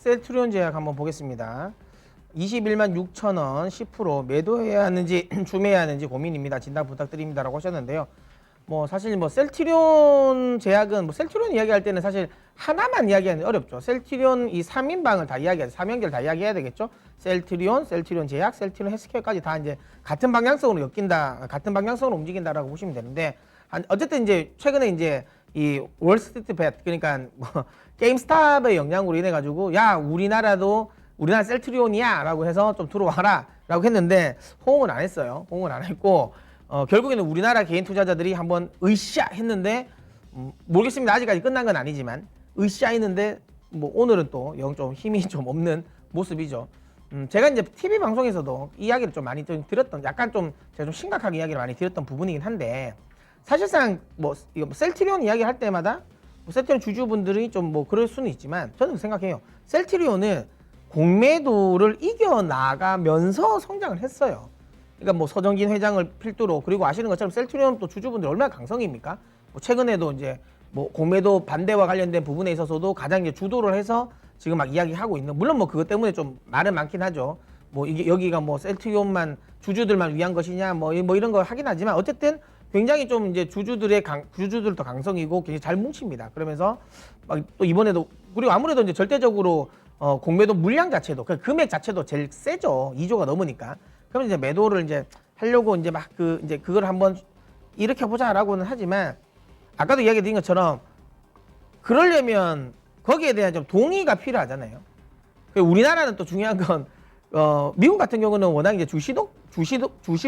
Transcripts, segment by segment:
셀트리온 제약 한번 보겠습니다. 21만 6천 원 10% 매도해야 하는지 주매해야 하는지 고민입니다. 진단 부탁드립니다라고 하셨는데요. 뭐 사실 뭐 셀트리온 제약은 뭐 셀트리온 이야기할 때는 사실 하나만 이야기하는 어렵죠. 셀트리온 이 3인방을 다 이야기해야 3연결 다 이야기해야 되겠죠. 셀트리온 제약, 셀트리온 헬스케어까지 다 이제 같은 방향성으로 엮인다, 같은 방향성으로 움직인다라고 보시면 되는데, 어쨌든 이제 최근에 이제 이 월스트리트 벳, 그러니까 뭐 게임스탑의 영향으로 인해 가지고 야 우리나라 셀트리온이야 라고 해서 좀 들어와라 라고 했는데 호응은 안 했어요. 호응은 안 했고 결국에는 우리나라 개인 투자자들이 한번 으쌰 했는데 모르겠습니다. 아직까지 끝난 건 아니지만 으쌰 했는데 뭐 오늘은 또 영 좀 힘이 좀 없는 모습이죠. 제가 이제 TV 방송에서도 이야기를 좀 많이 들었던, 약간 좀 제가 좀 심각하게 이야기를 많이 드렸던 부분이긴 한데, 사실상 뭐 이거 셀트리온 이야기 할 때마다 뭐 셀트리온 주주분들이 좀 뭐 그럴 수는 있지만 저는 생각해요. 셀트리온은 공매도를 이겨나가면서 성장을 했어요. 그러니까 뭐 서정진 회장을 필두로, 그리고 아시는 것처럼 셀트리온 또 주주분들 얼마나 강성입니까? 뭐 최근에도 이제 뭐 공매도 반대와 관련된 부분에 있어서도 가장 이제 주도를 해서 지금 막 이야기하고 있는, 물론 뭐 그것 때문에 좀 말은 많긴 하죠. 뭐 이게 여기가 뭐 셀트리온만 주주들만 위한 것이냐 뭐 이런 거 하긴 하지만 어쨌든 굉장히 좀 이제 주주들도 강성이고 굉장히 잘 뭉칩니다. 그러면서 막 또 이번에도, 그리고 아무래도 이제 절대적으로 공매도 물량 자체도, 그 금액 자체도 제일 세죠. 2조가 넘으니까. 그러면 이제 매도를 이제 하려고 이제 막 이제 그걸 한번 일으켜보자라고는 하지만, 아까도 이야기 드린 것처럼 그러려면 거기에 대한 좀 동의가 필요하잖아요. 우리나라는 또 중요한 건 미국 같은 경우는 워낙 이제 주식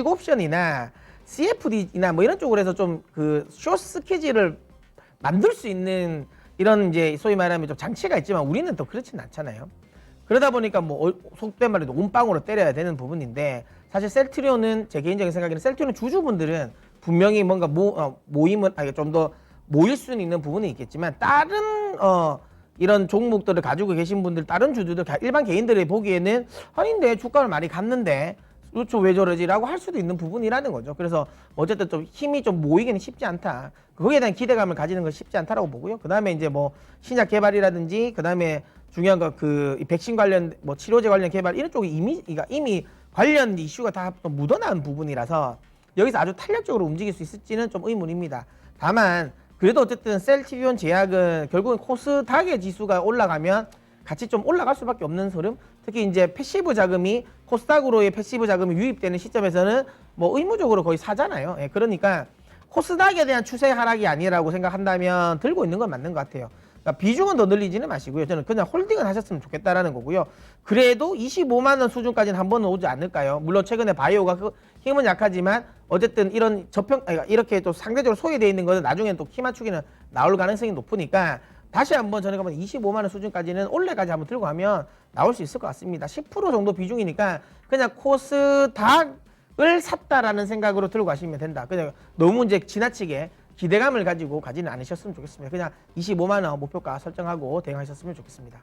옵션이나 CFD나 뭐 이런 쪽으로 해서 좀 그 숏 스퀴즈를 만들 수 있는 이런 이제 소위 말하면 좀 장치가 있지만 우리는 또 그렇진 않잖아요. 그러다 보니까 뭐 속된 말로 온빵으로 때려야 되는 부분인데, 사실 셀트리온은 제 개인적인 생각에는 셀트리온 주주분들은 분명히 뭔가 모임은 좀 더 모일 수는 있는 부분이 있겠지만, 다른 이런 종목들을 가지고 계신 분들, 다른 주주들, 일반 개인들이 보기에는 아닌데 주가를 많이 갔는데 그렇죠 왜 저러지라고 할 수도 있는 부분이라는 거죠. 그래서 어쨌든 좀 힘이 좀 모이기는 쉽지 않다. 거기에 대한 기대감을 가지는 건 쉽지 않다라고 보고요. 그 다음에 이제 뭐 신약 개발이라든지, 그 다음에 중요한 거 그 백신 관련 뭐 치료제 관련 개발 이런 쪽이 이미 관련 이슈가 다 묻어나온 부분이라서 여기서 아주 탄력적으로 움직일 수 있을지는 좀 의문입니다. 다만 그래도 어쨌든 셀트리온 제약은 결국은 코스닥의 지수가 올라가면 같이 좀 올라갈 수밖에 없는 흐름. 특히 이제 패시브 자금이 코스닥으로의 패시브 자금이 유입되는 시점에서는 뭐 의무적으로 거의 사잖아요. 예, 그러니까 코스닥에 대한 추세 하락이 아니라고 생각한다면 들고 있는 건 맞는 것 같아요. 그러니까 비중은 더 늘리지는 마시고요. 저는 그냥 홀딩을 하셨으면 좋겠다라는 거고요. 그래도 25만 원 수준까지는 한 번은 오지 않을까요? 물론 최근에 바이오가 힘은 약하지만 어쨌든 이런 이렇게 또 상대적으로 소외되어 있는 거는 나중엔 또 키 맞추기는 나올 가능성이 높으니까 다시 한번 저희가 25만 원 수준까지는 올해까지 한번 들고 가면 나올 수 있을 것 같습니다. 10% 정도 비중이니까 그냥 코스닥을 샀다라는 생각으로 들고 가시면 된다. 그냥 너무 이제 지나치게 기대감을 가지고 가지는 않으셨으면 좋겠습니다. 그냥 25만 원 목표가 설정하고 대응하셨으면 좋겠습니다.